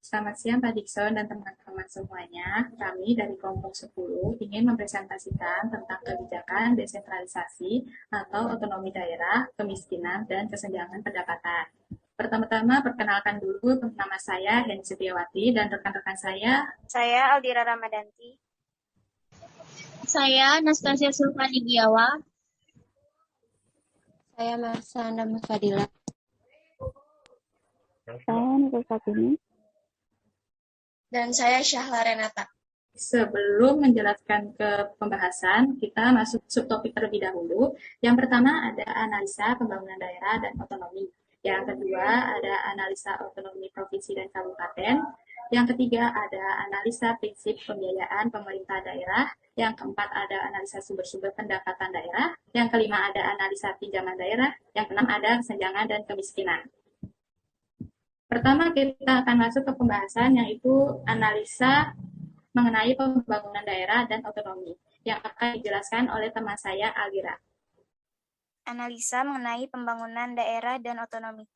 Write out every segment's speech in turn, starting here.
Selamat siang Pak Dikson dan teman-teman semuanya. Kami dari kelompok 10 ingin mempresentasikan tentang kebijakan desentralisasi atau otonomi daerah, kemiskinan, dan kesenjangan pendapatan. Pertama-tama perkenalkan dulu nama saya Heni Setiawati dan rekan-rekan saya. Saya Aldira Ramadanti. Saya Anastasia Sulfani Giawa. Saya Marsanda Fadila. Saya Nurul Fatimi. Dan saya Syahla Renata. Sebelum menjelaskan ke pembahasan, kita masuk subtopik terlebih dahulu. Yang pertama ada analisa pembangunan daerah dan otonomi. Yang kedua ada analisa otonomi provinsi dan kabupaten. Yang ketiga ada analisa prinsip pembiayaan pemerintah daerah. Yang keempat ada analisa sumber-sumber pendapatan daerah. Yang kelima ada analisa pinjaman daerah. Yang keenam ada kesenjangan dan kemiskinan. Pertama kita akan masuk ke pembahasan yaitu analisa mengenai pembangunan daerah dan otonomi yang akan dijelaskan oleh teman saya Alira. Analisa mengenai pembangunan daerah dan otonomi.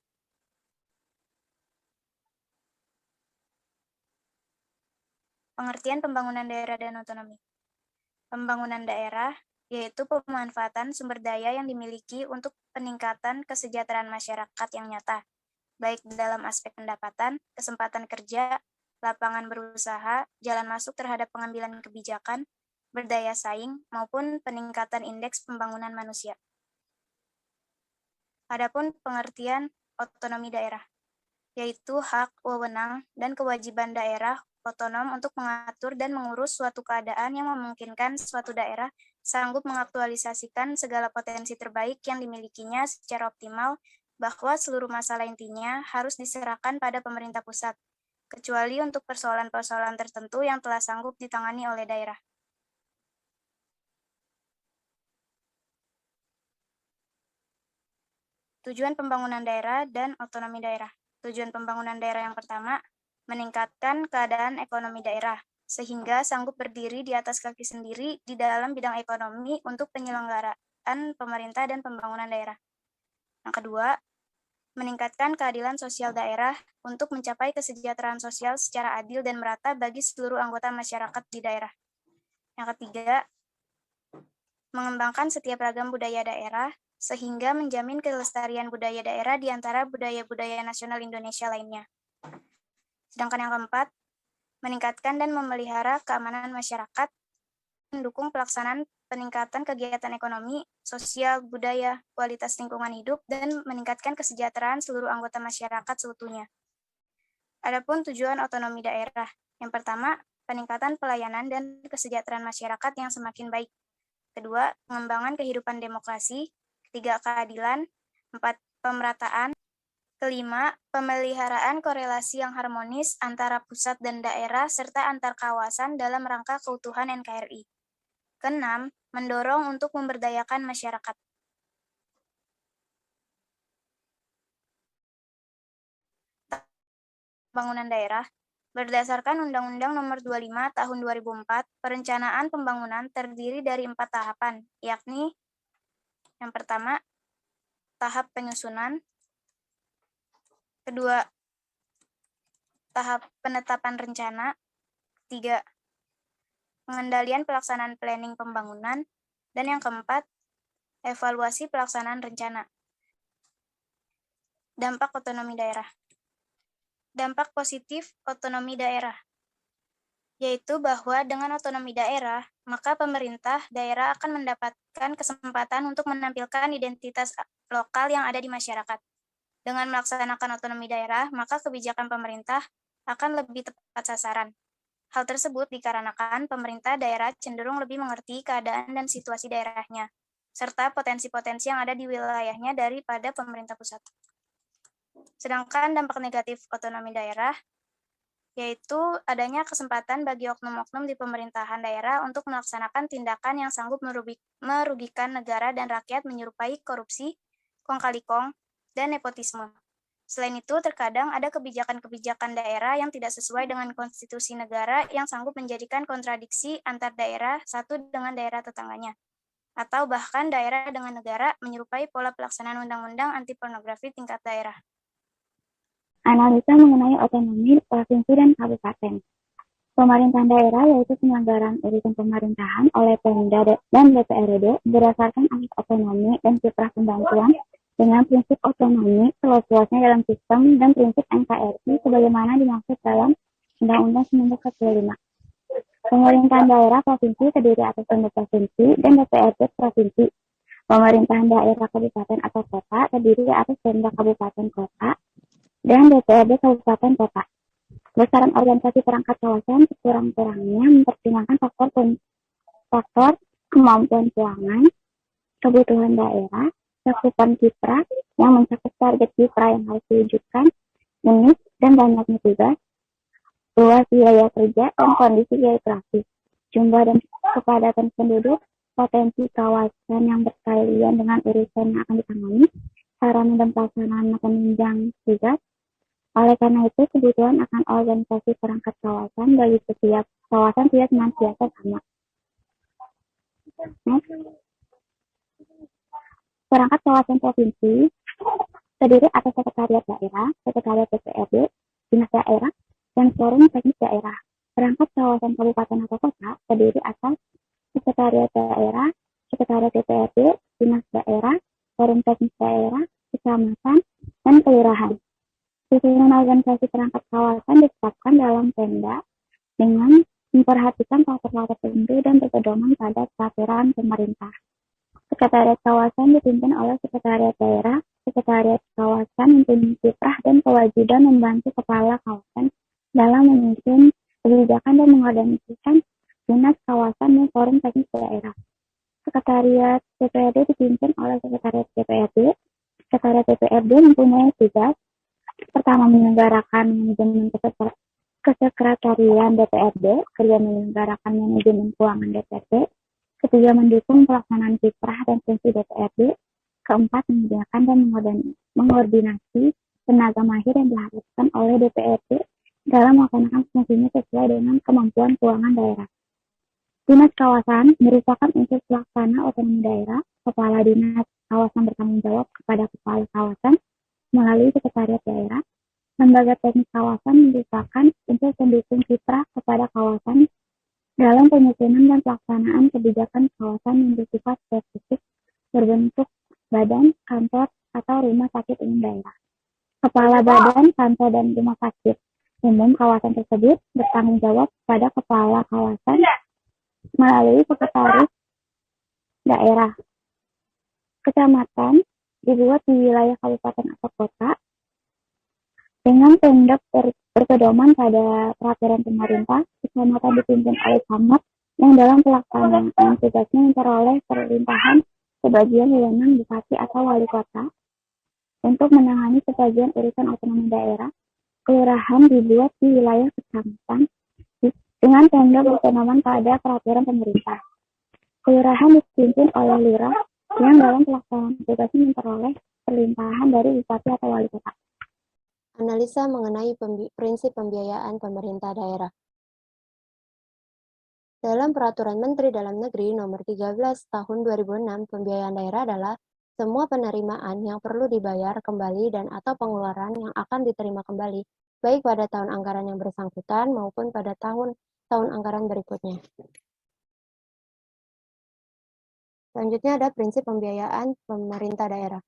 Pengertian pembangunan daerah dan otonomi. Pembangunan daerah yaitu pemanfaatan sumber daya yang dimiliki untuk peningkatan kesejahteraan masyarakat yang nyata, baik dalam aspek pendapatan, kesempatan kerja, lapangan berusaha, jalan masuk terhadap pengambilan kebijakan, berdaya saing, maupun peningkatan indeks pembangunan manusia. Adapun pengertian otonomi daerah, yaitu hak, wewenang, dan kewajiban daerah otonom untuk mengatur dan mengurus suatu keadaan yang memungkinkan suatu daerah sanggup mengaktualisasikan segala potensi terbaik yang dimilikinya secara optimal, bahwa seluruh masalah intinya harus diserahkan pada pemerintah pusat, kecuali untuk persoalan-persoalan tertentu yang telah sanggup ditangani oleh daerah. Tujuan pembangunan daerah dan otonomi daerah. Tujuan pembangunan daerah yang pertama, meningkatkan keadaan ekonomi daerah, sehingga sanggup berdiri di atas kaki sendiri di dalam bidang ekonomi untuk penyelenggaraan pemerintah dan pembangunan daerah. Yang kedua, meningkatkan keadilan sosial daerah untuk mencapai kesejahteraan sosial secara adil dan merata bagi seluruh anggota masyarakat di daerah. Yang ketiga, mengembangkan setiap ragam budaya daerah sehingga menjamin kelestarian budaya daerah di antara budaya-budaya nasional Indonesia lainnya. Sedangkan yang keempat, meningkatkan dan memelihara keamanan masyarakat, mendukung pelaksanaan peningkatan kegiatan ekonomi, sosial, budaya, kualitas lingkungan hidup, dan meningkatkan kesejahteraan seluruh anggota masyarakat seutuhnya. Adapun tujuan otonomi daerah, yang pertama, peningkatan pelayanan dan kesejahteraan masyarakat yang semakin baik. Kedua, pengembangan kehidupan demokrasi. Ketiga, keadilan. Empat, pemerataan. Kelima, pemeliharaan korelasi yang harmonis antara pusat dan daerah serta antar kawasan dalam rangka keutuhan NKRI. Keenam, mendorong untuk memberdayakan masyarakat. Pembangunan daerah. Berdasarkan Undang-Undang Nomor 25 Tahun 2004, perencanaan pembangunan terdiri dari 4 tahapan, yakni yang pertama, tahap penyusunan. Kedua, tahap penetapan rencana. Tiga, pengendalian pelaksanaan planning pembangunan. Dan yang keempat, evaluasi pelaksanaan rencana. Dampak otonomi daerah. Dampak positif otonomi daerah, yaitu bahwa dengan otonomi daerah, maka pemerintah daerah akan mendapatkan kesempatan untuk menampilkan identitas lokal yang ada di masyarakat. Dengan melaksanakan otonomi daerah, maka kebijakan pemerintah akan lebih tepat sasaran. Hal tersebut dikarenakan pemerintah daerah cenderung lebih mengerti keadaan dan situasi daerahnya, serta potensi-potensi yang ada di wilayahnya daripada pemerintah pusat. Sedangkan dampak negatif otonomi daerah, yaitu adanya kesempatan bagi oknum-oknum di pemerintahan daerah untuk melaksanakan tindakan yang sanggup merugikan negara dan rakyat menyerupai korupsi, kong kali kong, dan nepotisme. Selain itu, terkadang ada kebijakan-kebijakan daerah yang tidak sesuai dengan konstitusi negara yang sanggup menjadikan kontradiksi antar daerah satu dengan daerah tetangganya, atau bahkan daerah dengan negara menyerupai pola pelaksanaan undang-undang anti pornografi tingkat daerah. Analisa mengenai otonomi provinsi dan kabupaten. Pemerintahan daerah yaitu penyelenggaraan urusan pemerintahan oleh Pemda dan DPRD berdasarkan asas otonomi dan kiprah pembantuan dengan prinsip otonomi seluas-luasnya dalam sistem dan prinsip NKRI sebagaimana dimaksud dalam Undang-Undang 1945. Pemerintahan daerah provinsi terdiri atas Pemda provinsi dan DPRD provinsi. Pemerintahan daerah kabupaten atau kota terdiri atas Pemda kabupaten kota dan DPRD kabupaten kota. Besaran organisasi perangkat kawasan sekurang-kurangnya mempertimbangkan faktor kemampuan keuangan, kebutuhan daerah, cakupan kiprah yang mencakup target kiprah yang harus diwujudkan, unik dan banyaknya tugas, luas wilayah kerja dan kondisi geografis, jumlah dan kepadatan penduduk, potensi kawasan yang berkaitan dengan urusan yang akan ditangani, sarana dan pelaksanaan penunjang tugas. Oleh karena itu, kebutuhan akan organisasi perangkat kawasan bagi setiap kawasan tidak senantiasa sama. Next. Perangkat kawasan provinsi terdiri atas sekretariat daerah, sekretariat DPRD, dinas daerah, dan forum teknis daerah. Perangkat kawasan kabupaten atau kota terdiri atas sekretariat daerah, sekretariat DPRD, dinas daerah, forum teknis daerah, kecamatan, dan kelurahan. Susunan organisasi perangkat kawasan ditetapkan dalam Pemda dengan memperhatikan faktor-faktor tertentu dan berpedoman pada peraturan pemerintah. Sekretariat kawasan dipimpin oleh sekretariat daerah. Sekretariat kawasan mempunyai kiprah dan kewajiban membantu kepala kawasan dalam menyusun kebijakan dan mengorganisasikan dinas kawasan dan forum teknis daerah. Sekretariat DPRD dipimpin oleh sekretariat DPRD. Sekretariat DPRD mempunyai tugas pertama, menyelenggarakan manajemen kesekretarian DPRD, kedua, menyelenggarakan manajemen keuangan DPRD, ketiga, mendukung pelaksanaan kiprah dan fungsi DPRD, keempat, menyediakan dan mengordinasi tenaga mahir yang diharuskan oleh DPRD dalam melaksanakan fungsinya sesuai dengan kemampuan keuangan daerah. Dinas kawasan merupakan unsur pelaksana otonomi daerah. Kepala dinas kawasan bertanggung jawab kepada kepala kawasan melalui sekretariat daerah. Lembaga teknis kawasan merupakan unsur pendukung kiprah kepada kawasan dalam penyusunan dan pelaksanaan kebijakan kawasan yang bersifat spesifik berbentuk badan, kantor, atau rumah sakit umum daerah. Kepala badan, kantor, dan rumah sakit umum kawasan tersebut bertanggung jawab pada kepala kawasan melalui sekretaris daerah. Kecamatan dibuat di wilayah kabupaten atau kota dengan Pemda berpedoman pada peraturan pemerintah. Kecamatan dipimpin oleh camat yang dalam pelaksanaan tugasnya memperoleh perlimpahan sebagian wewenang bupati atau wali kota untuk menangani sebagian urusan otonomi daerah. Kelurahan dibuat di wilayah kecamatan dengan Pemda berpedoman pada peraturan pemerintah. Kelurahan dipimpin oleh lurah yang dalam pelaksanaan tugasnya memperoleh perlimpahan dari bupati atau wali kota. Analisa mengenai prinsip pembiayaan pemerintah daerah. Dalam Peraturan Menteri Dalam Negeri Nomor 13 Tahun 2006, pembiayaan daerah adalah semua penerimaan yang perlu dibayar kembali dan atau pengeluaran yang akan diterima kembali, baik pada tahun anggaran yang bersangkutan maupun pada tahun anggaran berikutnya. Selanjutnya ada prinsip pembiayaan pemerintah daerah.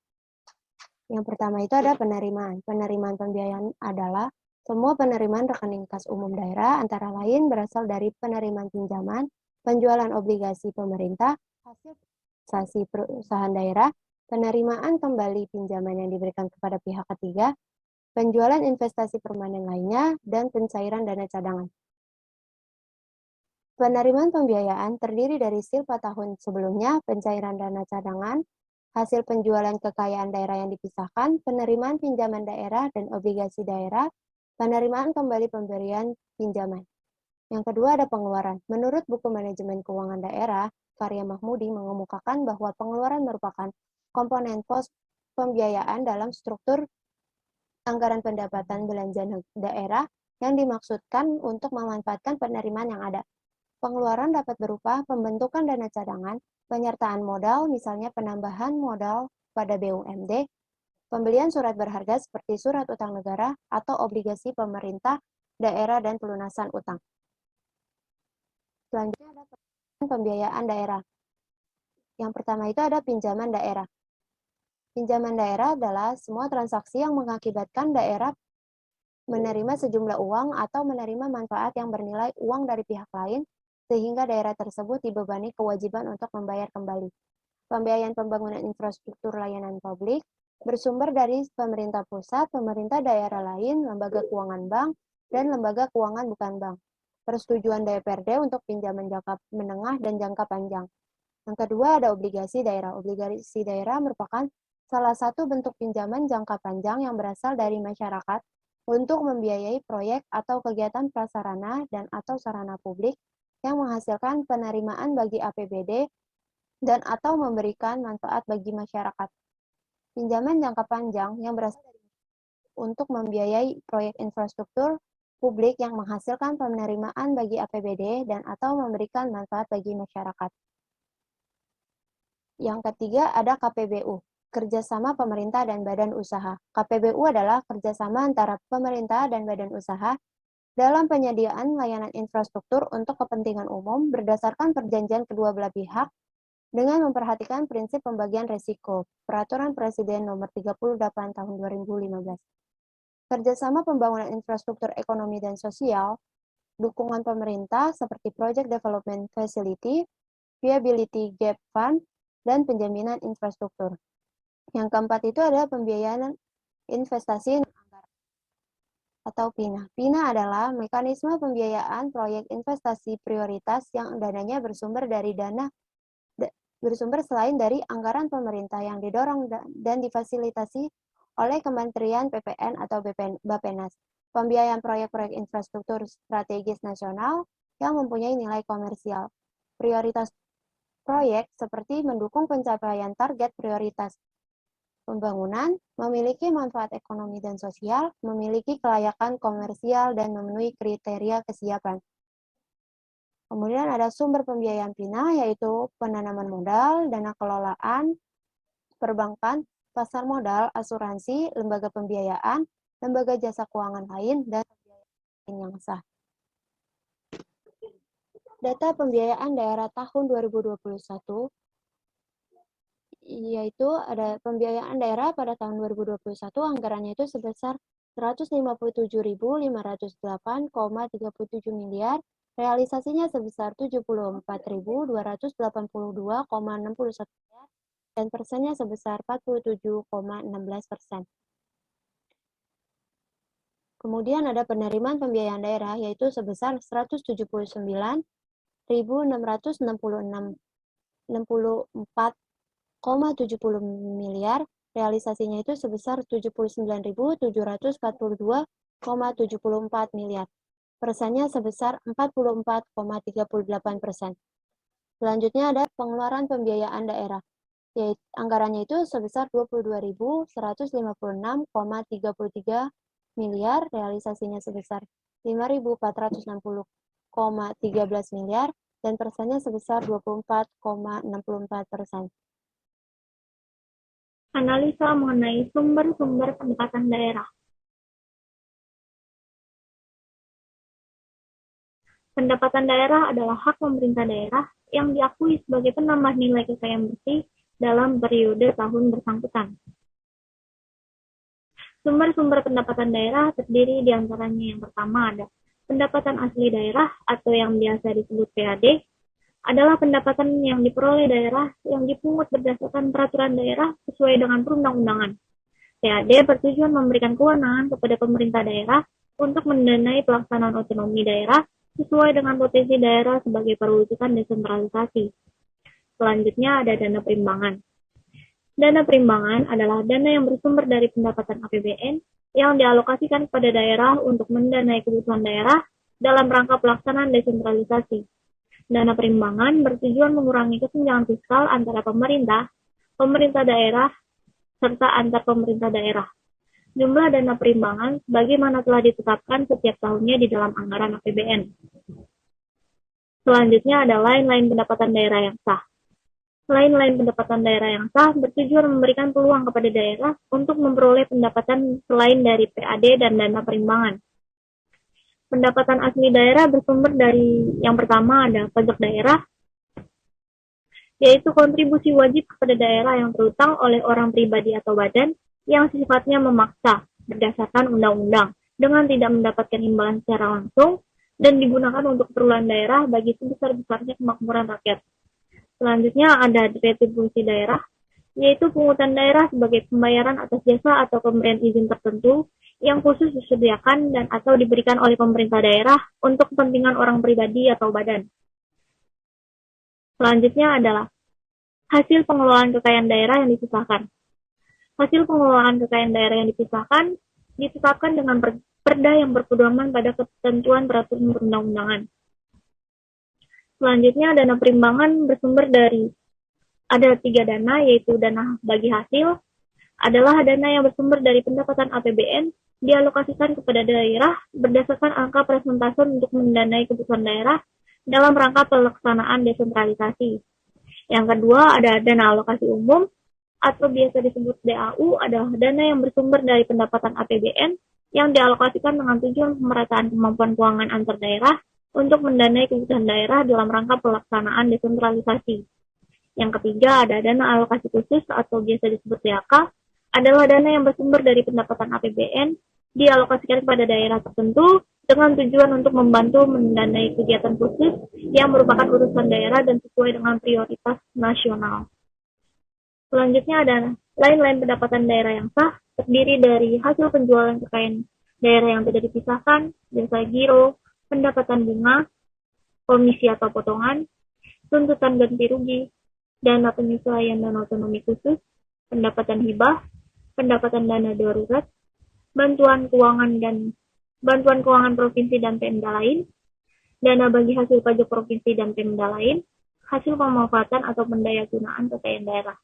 Yang pertama itu ada penerimaan. Penerimaan pembiayaan adalah semua penerimaan rekening kas umum daerah, antara lain berasal dari penerimaan pinjaman, penjualan obligasi pemerintah, hasil investasi perusahaan daerah, penerimaan kembali pinjaman yang diberikan kepada pihak ketiga, penjualan investasi permanen lainnya, dan pencairan dana cadangan. Penerimaan pembiayaan terdiri dari silpa tahun sebelumnya, pencairan dana cadangan, hasil penjualan kekayaan daerah yang dipisahkan, penerimaan pinjaman daerah dan obligasi daerah, penerimaan kembali pemberian pinjaman. Yang kedua ada pengeluaran. Menurut buku manajemen keuangan daerah, karya Mahmudi mengemukakan bahwa pengeluaran merupakan komponen pos pembiayaan dalam struktur anggaran pendapatan belanja daerah yang dimaksudkan untuk memanfaatkan penerimaan yang ada. Pengeluaran dapat berupa pembentukan dana cadangan, penyertaan modal, misalnya penambahan modal pada BUMD, pembelian surat berharga seperti surat utang negara atau obligasi pemerintah daerah dan pelunasan utang. Selanjutnya ada pembiayaan daerah. Yang pertama itu ada pinjaman daerah. Pinjaman daerah adalah semua transaksi yang mengakibatkan daerah menerima sejumlah uang atau menerima manfaat yang bernilai uang dari pihak lain, sehingga daerah tersebut dibebani kewajiban untuk membayar kembali. Pembiayaan pembangunan infrastruktur layanan publik bersumber dari pemerintah pusat, pemerintah daerah lain, lembaga keuangan bank, dan lembaga keuangan bukan bank. Persetujuan DPRD untuk pinjaman jangka menengah dan jangka panjang. Yang kedua ada obligasi daerah. Obligasi daerah merupakan salah satu bentuk pinjaman jangka panjang yang berasal dari masyarakat untuk membiayai proyek atau kegiatan prasarana dan atau sarana publik yang menghasilkan penerimaan bagi APBD dan atau memberikan manfaat bagi masyarakat. Pinjaman jangka panjang yang berasal dari untuk membiayai proyek infrastruktur publik yang menghasilkan penerimaan bagi APBD dan atau memberikan manfaat bagi masyarakat. Yang ketiga ada KPBU, kerjasama pemerintah dan badan usaha. KPBU adalah kerjasama antara pemerintah dan badan usaha dalam penyediaan layanan infrastruktur untuk kepentingan umum berdasarkan perjanjian kedua belah pihak dengan memperhatikan prinsip pembagian risiko, Peraturan Presiden Nomor 38 Tahun 2015. Kerjasama pembangunan infrastruktur ekonomi dan sosial, dukungan pemerintah seperti Project Development Facility, Viability Gap Fund, dan penjaminan infrastruktur. Yang keempat itu ada pembiayaan investasi anggaran atau PINA. PINA adalah mekanisme pembiayaan proyek investasi prioritas yang dananya bersumber selain dari anggaran pemerintah yang didorong dan difasilitasi oleh Kementerian PPN atau Bappenas. Pembiayaan proyek-proyek infrastruktur strategis nasional yang mempunyai nilai komersial. Prioritas proyek seperti mendukung pencapaian target prioritas pembangunan, memiliki manfaat ekonomi dan sosial, memiliki kelayakan komersial, dan memenuhi kriteria kesiapan. Kemudian ada sumber pembiayaan PINA, yaitu penanaman modal, dana kelolaan, perbankan, pasar modal, asuransi, lembaga pembiayaan, lembaga jasa keuangan lain, dan pembiayaan yang sah. Data pembiayaan daerah tahun 2021, yaitu ada pembiayaan daerah pada tahun 2021, anggarannya itu sebesar 157.508,37 miliar, realisasinya sebesar 74.282,61 miliar, dan persennya sebesar 47,16%. Kemudian ada penerimaan pembiayaan daerah, yaitu sebesar 179.664,70 miliar, realisasinya itu sebesar 79.742,74 miliar. Persennya sebesar 44,38%. Selanjutnya ada pengeluaran pembiayaan daerah, yaitu anggarannya itu sebesar 22.156,33 miliar, realisasinya sebesar 5.460,13 miliar, dan persennya sebesar 24,64%. Analisa mengenai sumber-sumber pendapatan daerah. Pendapatan daerah adalah hak pemerintah daerah yang diakui sebagai penambah nilai kekayaan bersih dalam periode tahun bersangkutan. Sumber-sumber pendapatan daerah terdiri diantaranya yang pertama ada pendapatan asli daerah atau yang biasa disebut PAD, adalah pendapatan yang diperoleh daerah yang dipungut berdasarkan peraturan daerah sesuai dengan perundang-undangan. PAD bertujuan memberikan kewenangan kepada pemerintah daerah untuk mendanai pelaksanaan otonomi daerah sesuai dengan potensi daerah sebagai perwujudan desentralisasi. Selanjutnya ada dana perimbangan. Dana perimbangan adalah dana yang bersumber dari pendapatan APBN yang dialokasikan kepada daerah untuk mendanai kebutuhan daerah dalam rangka pelaksanaan desentralisasi. Dana perimbangan bertujuan mengurangi kesenjangan fiskal antara pemerintah daerah, serta antar pemerintah daerah. Jumlah dana perimbangan sebagaimana telah ditetapkan setiap tahunnya di dalam anggaran APBN. Selanjutnya ada lain-lain pendapatan daerah yang sah. Lain-lain pendapatan daerah yang sah bertujuan memberikan peluang kepada daerah untuk memperoleh pendapatan selain dari PAD dan dana perimbangan. Pendapatan asli daerah bersumber dari yang pertama ada pajak daerah, yaitu kontribusi wajib kepada daerah yang terutang oleh orang pribadi atau badan yang sifatnya memaksa berdasarkan undang-undang dengan tidak mendapatkan imbalan secara langsung dan digunakan untuk keperluan daerah bagi sebesar-besarnya kemakmuran rakyat. Selanjutnya ada retribusi daerah, yaitu pungutan daerah sebagai pembayaran atas jasa atau pemberian izin tertentu yang khusus disediakan dan atau diberikan oleh pemerintah daerah untuk kepentingan orang pribadi atau badan. Selanjutnya adalah hasil pengelolaan kekayaan daerah yang dipisahkan. Hasil pengelolaan kekayaan daerah yang dipisahkan ditetapkan dengan perda yang berpedoman pada ketentuan peraturan perundang-undangan. Selanjutnya, dana perimbangan bersumber dari ada 3 dana, yaitu dana bagi hasil, adalah dana yang bersumber dari pendapatan APBN, dialokasikan kepada daerah berdasarkan angka persentase untuk mendanai kebutuhan daerah dalam rangka pelaksanaan desentralisasi. Yang kedua, ada dana alokasi umum, atau biasa disebut DAU, adalah dana yang bersumber dari pendapatan APBN yang dialokasikan dengan tujuan pemerataan kemampuan keuangan antar daerah untuk mendanai kebutuhan daerah dalam rangka pelaksanaan desentralisasi. Yang ketiga, ada dana alokasi khusus atau biasa disebut DAK, adalah dana yang bersumber dari pendapatan APBN, dialokasikan kepada daerah tertentu dengan tujuan untuk membantu mendanai kegiatan khusus yang merupakan urusan daerah dan sesuai dengan prioritas nasional. Selanjutnya ada lain-lain pendapatan daerah yang sah, terdiri dari hasil penjualan kekayaan daerah yang tidak dipisahkan, jasa giro, pendapatan bunga, komisi atau potongan, tuntutan ganti rugi, dana penyesuaian dan otonomi khusus, pendapatan hibah, pendapatan dana darurat, bantuan keuangan provinsi dan Pemda lain, dana bagi hasil pajak provinsi dan Pemda lain, hasil pemanfaatan atau pendayagunaan kekayaan daerah.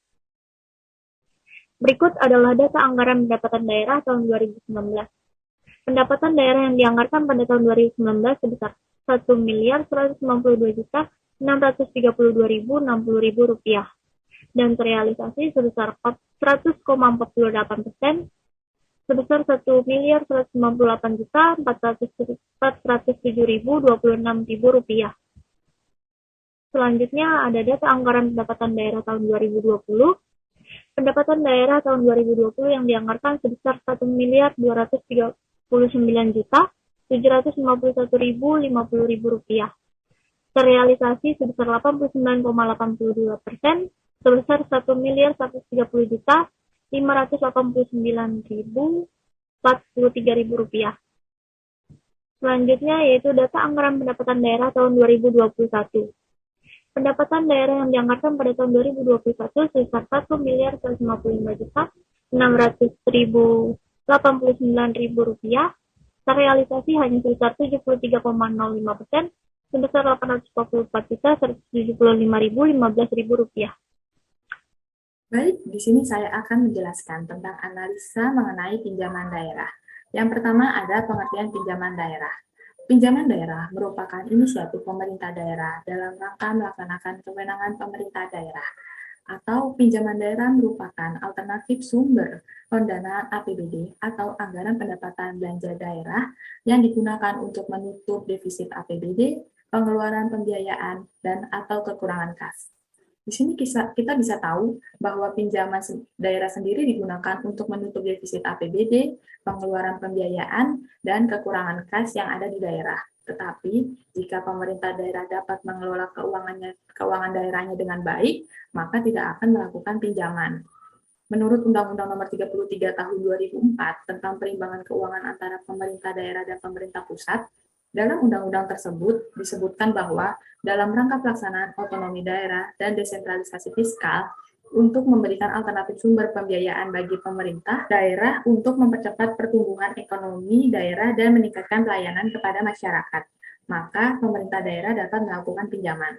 Berikut adalah data anggaran pendapatan daerah tahun 2019. Pendapatan daerah yang dianggarkan pada tahun 2019 sebesar Rp1.192.632.060 dan terrealisasi sebesar 100,48%, sebesar Rp1.408.407.026. Selanjutnya ada data anggaran pendapatan daerah tahun 2020. Pendapatan daerah tahun 2020 yang dianggarkan sebesar Rp1.239.751.050. Terrealisasi sebesar 89,82%, sebesar Rp1.539.543.043. Selanjutnya yaitu data anggaran pendapatan daerah tahun 2021. Pendapatan daerah yang dianggarkan pada tahun 2021 sebesar Rp1.155.689.000, terrealisasi hanya sebesar 73,05%, sebesar Rp844.175.015. Baik, di sini saya akan menjelaskan tentang analisa mengenai pinjaman daerah. Yang pertama ada pengertian pinjaman daerah. Pinjaman daerah merupakan inisiatif pemerintah daerah dalam rangka melaksanakan kewenangan pemerintah daerah, atau pinjaman daerah merupakan alternatif sumber pendanaan APBD atau anggaran pendapatan belanja daerah yang digunakan untuk menutup defisit APBD, pengeluaran pembiayaan, dan atau kekurangan kas. Di sini kita bisa tahu bahwa pinjaman daerah sendiri digunakan untuk menutup defisit APBD, pengeluaran pembiayaan, dan kekurangan kas yang ada di daerah. Tetapi, jika pemerintah daerah dapat mengelola keuangan daerahnya dengan baik, maka tidak akan melakukan pinjaman. Menurut Undang-Undang Nomor 33 Tahun 2004 tentang perimbangan keuangan antara pemerintah daerah dan pemerintah pusat, dalam undang-undang tersebut disebutkan bahwa dalam rangka pelaksanaan otonomi daerah dan desentralisasi fiskal untuk memberikan alternatif sumber pembiayaan bagi pemerintah daerah untuk mempercepat pertumbuhan ekonomi daerah dan meningkatkan pelayanan kepada masyarakat, maka pemerintah daerah dapat melakukan pinjaman.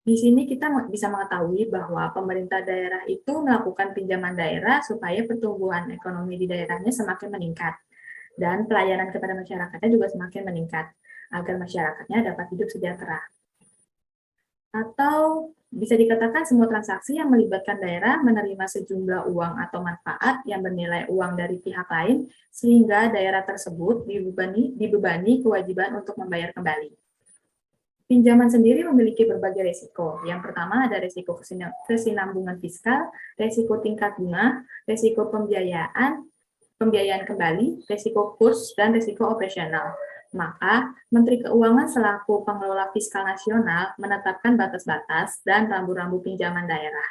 Di sini kita bisa mengetahui bahwa pemerintah daerah itu melakukan pinjaman daerah supaya pertumbuhan ekonomi di daerahnya semakin meningkat. Dan pelayanan kepada masyarakatnya juga semakin meningkat, agar masyarakatnya dapat hidup sejahtera. Atau bisa dikatakan semua transaksi yang melibatkan daerah menerima sejumlah uang atau manfaat yang bernilai uang dari pihak lain, sehingga daerah tersebut dibebani kewajiban untuk membayar kembali. Pinjaman sendiri memiliki berbagai risiko. Yang pertama ada risiko kesinambungan fiskal, risiko tingkat bunga, risiko pembiayaan kembali, risiko kurs, dan risiko operasional. Maka, Menteri Keuangan selaku pengelola fiskal nasional menetapkan batas-batas dan rambu-rambu pinjaman daerah.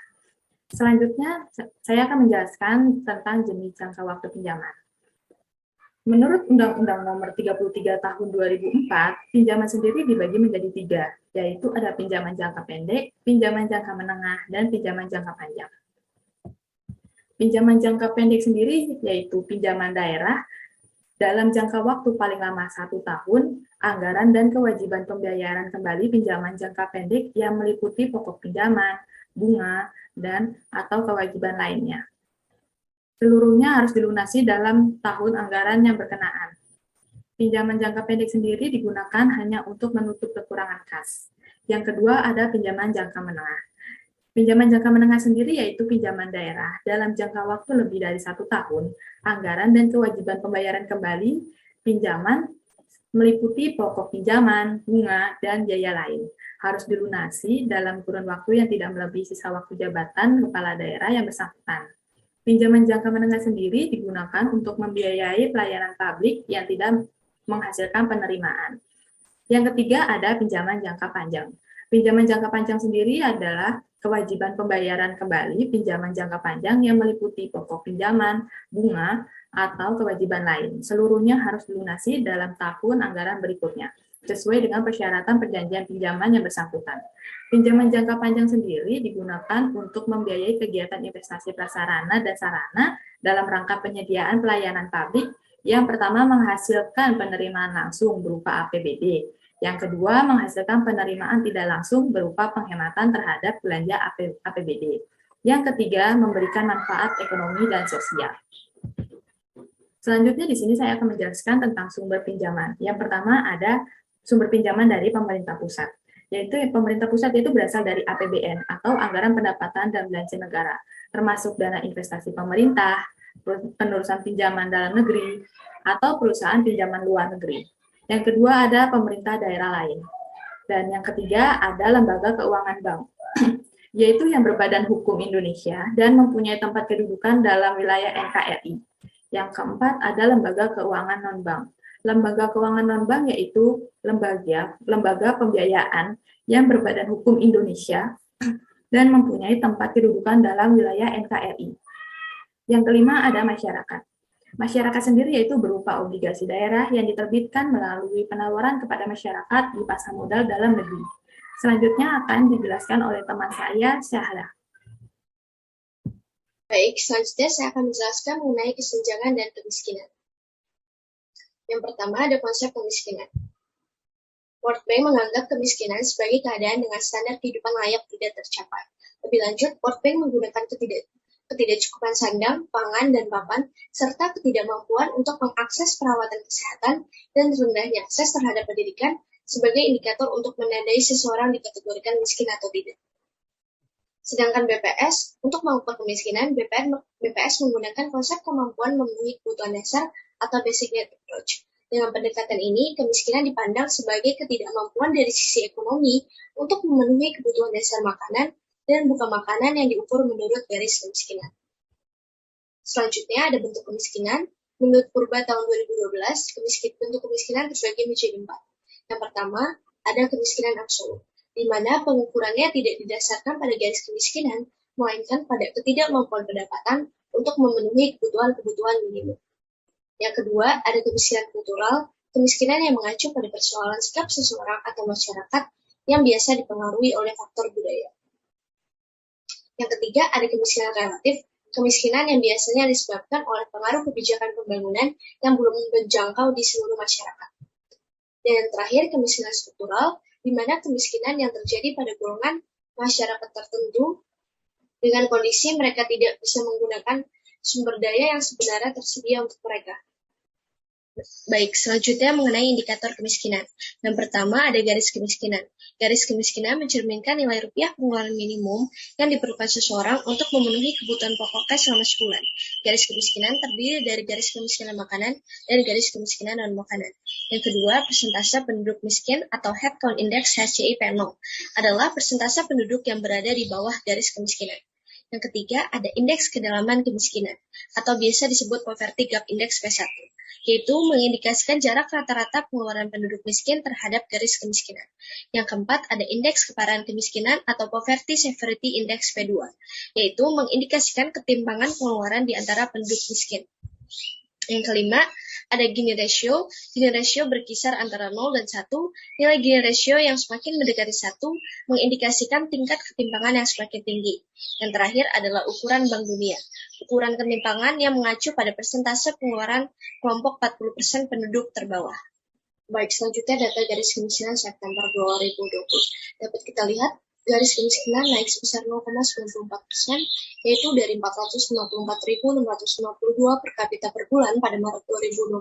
Selanjutnya, saya akan menjelaskan tentang jenis jangka waktu pinjaman. Menurut Undang-Undang Nomor 33 Tahun 2004, pinjaman sendiri dibagi menjadi 3, yaitu ada pinjaman jangka pendek, pinjaman jangka menengah, dan pinjaman jangka panjang. Pinjaman jangka pendek sendiri yaitu pinjaman daerah dalam jangka waktu paling lama 1 tahun, anggaran dan kewajiban pembayaran kembali pinjaman jangka pendek yang meliputi pokok pinjaman, bunga, dan atau kewajiban lainnya. Seluruhnya harus dilunasi dalam tahun anggaran yang berkenaan. Pinjaman jangka pendek sendiri digunakan hanya untuk menutup kekurangan kas. Yang kedua ada pinjaman jangka menengah. Pinjaman jangka menengah sendiri yaitu pinjaman daerah dalam jangka waktu lebih dari 1 tahun, anggaran dan kewajiban pembayaran kembali pinjaman meliputi pokok pinjaman, bunga, dan biaya lain. Harus dilunasi dalam kurun waktu yang tidak melebihi sisa waktu jabatan kepala daerah yang bersangkutan. Pinjaman jangka menengah sendiri digunakan untuk membiayai pelayanan publik yang tidak menghasilkan penerimaan. Yang ketiga ada pinjaman jangka panjang. Pinjaman jangka panjang sendiri adalah kewajiban pembayaran kembali pinjaman jangka panjang yang meliputi pokok pinjaman, bunga, atau kewajiban lain. Seluruhnya harus dilunasi dalam tahun anggaran berikutnya, sesuai dengan persyaratan perjanjian pinjaman yang bersangkutan. Pinjaman jangka panjang sendiri digunakan untuk membiayai kegiatan investasi prasarana dan sarana dalam rangka penyediaan pelayanan publik. Yang pertama menghasilkan penerimaan langsung berupa APBD. Yang kedua, menghasilkan penerimaan tidak langsung berupa penghematan terhadap belanja APBD. Yang ketiga, memberikan manfaat ekonomi dan sosial. Selanjutnya di sini saya akan menjelaskan tentang sumber pinjaman. Yang pertama ada sumber pinjaman dari pemerintah pusat. Yaitu pemerintah pusat itu berasal dari APBN atau Anggaran Pendapatan dan Belanja Negara, termasuk dana investasi pemerintah, penerusan pinjaman dalam negeri, atau perusahaan pinjaman luar negeri. Yang kedua ada pemerintah daerah lain. Dan yang ketiga ada lembaga keuangan bank, yaitu yang berbadan hukum Indonesia dan mempunyai tempat kedudukan dalam wilayah NKRI. Yang keempat ada lembaga keuangan non-bank. Lembaga keuangan non-bank yaitu lembaga pembiayaan yang berbadan hukum Indonesia dan mempunyai tempat kedudukan dalam wilayah NKRI. Yang kelima ada masyarakat. Masyarakat sendiri yaitu berupa obligasi daerah yang diterbitkan melalui penawaran kepada masyarakat di pasar modal dalam negeri. Selanjutnya akan dijelaskan oleh teman saya, Syahla. Baik, selanjutnya saya akan menjelaskan mengenai kesenjangan dan kemiskinan. Yang pertama ada konsep kemiskinan. World Bank menganggap kemiskinan sebagai keadaan dengan standar kehidupan layak tidak tercapai. Lebih lanjut, World Bank menggunakan ketidakcukupan sandang, pangan, dan papan, serta ketidakmampuan untuk mengakses perawatan kesehatan dan rendahnya akses terhadap pendidikan sebagai indikator untuk menandai seseorang dikategorikan miskin atau tidak. Sedangkan BPS, untuk mengukur kemiskinan, BPS menggunakan konsep kemampuan memenuhi kebutuhan dasar atau basic need approach. Dengan pendekatan ini, kemiskinan dipandang sebagai ketidakmampuan dari sisi ekonomi untuk memenuhi kebutuhan dasar makanan dan bukan makanan yang diukur menurut garis kemiskinan. Selanjutnya ada bentuk kemiskinan. Menurut Purba tahun 2012, bentuk kemiskinan terbagi menjadi 4. Yang pertama, ada kemiskinan absolut, di mana pengukurannya tidak didasarkan pada garis kemiskinan, melainkan pada ketidakmampuan pendapatan untuk memenuhi kebutuhan-kebutuhan minimum. Yang kedua, ada kemiskinan kultural, kemiskinan yang mengacu pada persoalan sikap seseorang atau masyarakat yang biasa dipengaruhi oleh faktor budaya. Yang ketiga, ada kemiskinan relatif, kemiskinan yang biasanya disebabkan oleh pengaruh kebijakan pembangunan yang belum menjangkau di seluruh masyarakat. Dan yang terakhir, kemiskinan struktural, di mana kemiskinan yang terjadi pada golongan masyarakat tertentu dengan kondisi mereka tidak bisa menggunakan sumber daya yang sebenarnya tersedia untuk mereka. Baik, selanjutnya mengenai indikator kemiskinan. Yang pertama ada garis kemiskinan. Garis kemiskinan mencerminkan nilai rupiah pengeluaran minimum yang diperlukan seseorang untuk memenuhi kebutuhan pokoknya selama sebulan. Garis kemiskinan terdiri dari garis kemiskinan makanan dan garis kemiskinan non-makanan. Yang kedua, persentase penduduk miskin atau Head Count Index HCIP 0 adalah persentase penduduk yang berada di bawah garis kemiskinan. Yang ketiga, ada indeks kedalaman kemiskinan atau biasa disebut Poverty Gap Index P1. Yaitu mengindikasikan jarak rata-rata pengeluaran penduduk miskin terhadap garis kemiskinan. Yang keempat, ada indeks keparahan kemiskinan atau Poverty Severity Index P2, yaitu mengindikasikan ketimpangan pengeluaran di antara penduduk miskin. Yang kelima, ada Gini ratio. Gini ratio berkisar antara 0 dan 1. Nilai Gini ratio yang semakin mendekati 1 mengindikasikan tingkat ketimpangan yang semakin tinggi. Yang terakhir adalah ukuran Bank Dunia. Ukuran ketimpangan yang mengacu pada persentase pengeluaran kelompok 40% penduduk terbawah. Baik, selanjutnya data garis kemiskinan September 2020. Dapat kita lihat garis kemiskinan naik sebesar 0,94%, yaitu dari 454.652 per kapita per bulan pada Maret 2020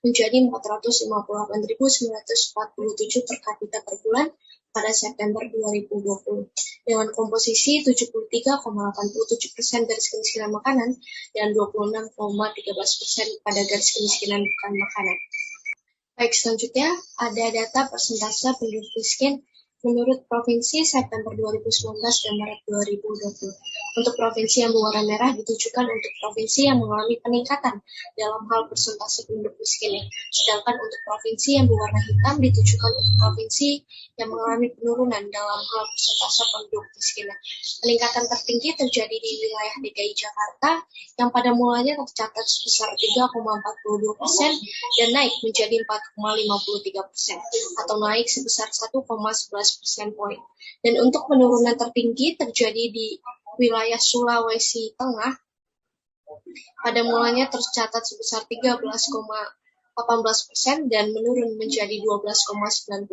menjadi 458.947 per kapita per bulan pada September 2020, dengan komposisi 73,87% garis kemiskinan makanan dan 26,13% pada garis kemiskinan bukan makanan. Baik, selanjutnya ada data persentase penduduk miskin menurut Provinsi September 2019 dan Maret 2020. Untuk provinsi yang berwarna merah ditujukan untuk provinsi yang mengalami peningkatan dalam hal persentase penduduk miskinnya, sedangkan untuk provinsi yang berwarna hitam ditujukan untuk provinsi yang mengalami penurunan dalam hal persentase penduduk miskinnya. Peningkatan tertinggi terjadi di wilayah DKI Jakarta yang pada mulanya tercatat sebesar 3,42% dan naik menjadi 4,53% atau naik sebesar 1,11% poin. Dan untuk penurunan tertinggi terjadi di wilayah Sulawesi Tengah pada mulanya tercatat sebesar 13,18% dan menurun menjadi 12,92%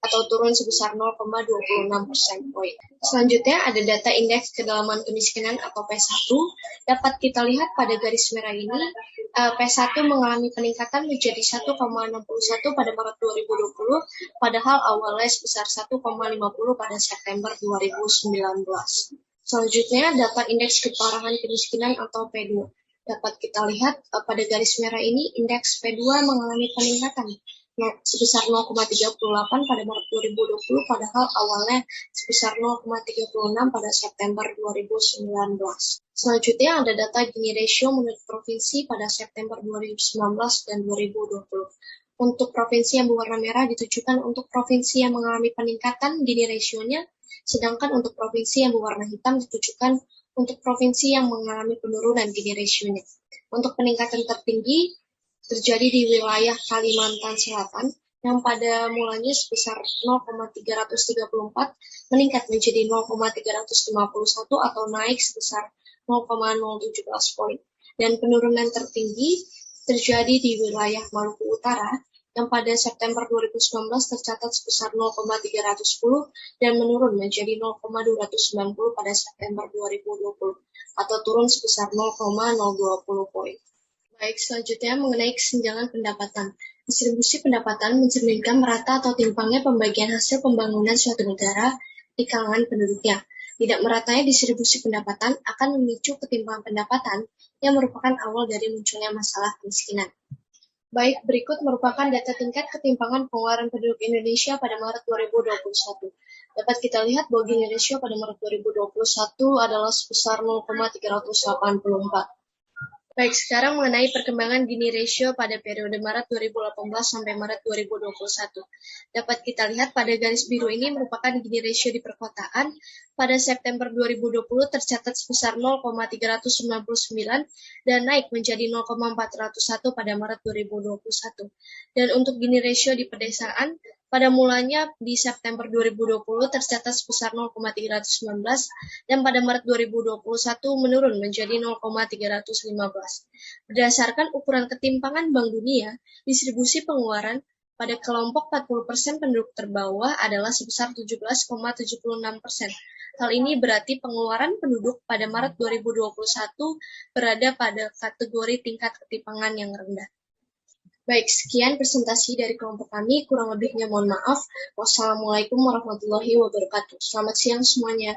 atau turun sebesar 0,26% poin. Selanjutnya ada data indeks kedalaman kemiskinan atau P1. Dapat kita lihat pada garis merah ini, P1 mengalami peningkatan menjadi 1,61 pada Maret 2020, padahal awalnya sebesar 1,50 pada September 2019. Selanjutnya, data indeks keparahan kemiskinan atau P2. Dapat kita lihat pada garis merah ini, indeks P2 mengalami peningkatan sebesar 0,38 pada Maret 2020, padahal awalnya sebesar 0,36 pada September 2019. Selanjutnya ada data Gini ratio menurut provinsi pada September 2019 dan 2020. Untuk provinsi yang berwarna merah ditujukan untuk provinsi yang mengalami peningkatan Gini ratio-nya, sedangkan untuk provinsi yang berwarna hitam ditujukan untuk provinsi yang mengalami penurunan Gini ratio-nya. Untuk peningkatan tertinggi terjadi di wilayah Kalimantan Selatan yang pada mulanya sebesar 0,334 meningkat menjadi 0,351 atau naik sebesar 0,017 poin. Dan penurunan tertinggi terjadi di wilayah Maluku Utara yang pada September 2019 tercatat sebesar 0,310 dan menurun menjadi 0,290 pada September 2020 atau turun sebesar 0,020 poin. Baik, selanjutnya mengenai kesenjangan pendapatan. Distribusi pendapatan mencerminkan merata atau timpangnya pembagian hasil pembangunan suatu negara di kalangan penduduknya. Tidak meratanya distribusi pendapatan akan memicu ketimpangan pendapatan yang merupakan awal dari munculnya masalah kemiskinan. Baik, berikut merupakan data tingkat ketimpangan pengeluaran penduduk Indonesia pada Maret 2021. Dapat kita lihat bahwa Gini ratio pada Maret 2021 adalah sebesar 0,384. Baik, sekarang mengenai perkembangan Gini ratio pada periode Maret 2018 sampai Maret 2021. Dapat kita lihat pada garis biru ini merupakan Gini ratio di perkotaan. Pada September 2020 tercatat sebesar 0,399 dan naik menjadi 0,401 pada Maret 2021. Dan untuk Gini ratio di pedesaan, pada mulanya di September 2020 tercatat sebesar 0,319 dan pada Maret 2021 menurun menjadi 0,315. Berdasarkan ukuran ketimpangan Bank Dunia, distribusi pengeluaran pada kelompok 40% penduduk terbawah adalah sebesar 17,76%. Hal ini berarti pengeluaran penduduk pada Maret 2021 berada pada kategori tingkat ketimpangan yang rendah. Baik, sekian presentasi dari kelompok kami. Kurang lebihnya mohon maaf. Wassalamualaikum warahmatullahi wabarakatuh. Selamat siang semuanya.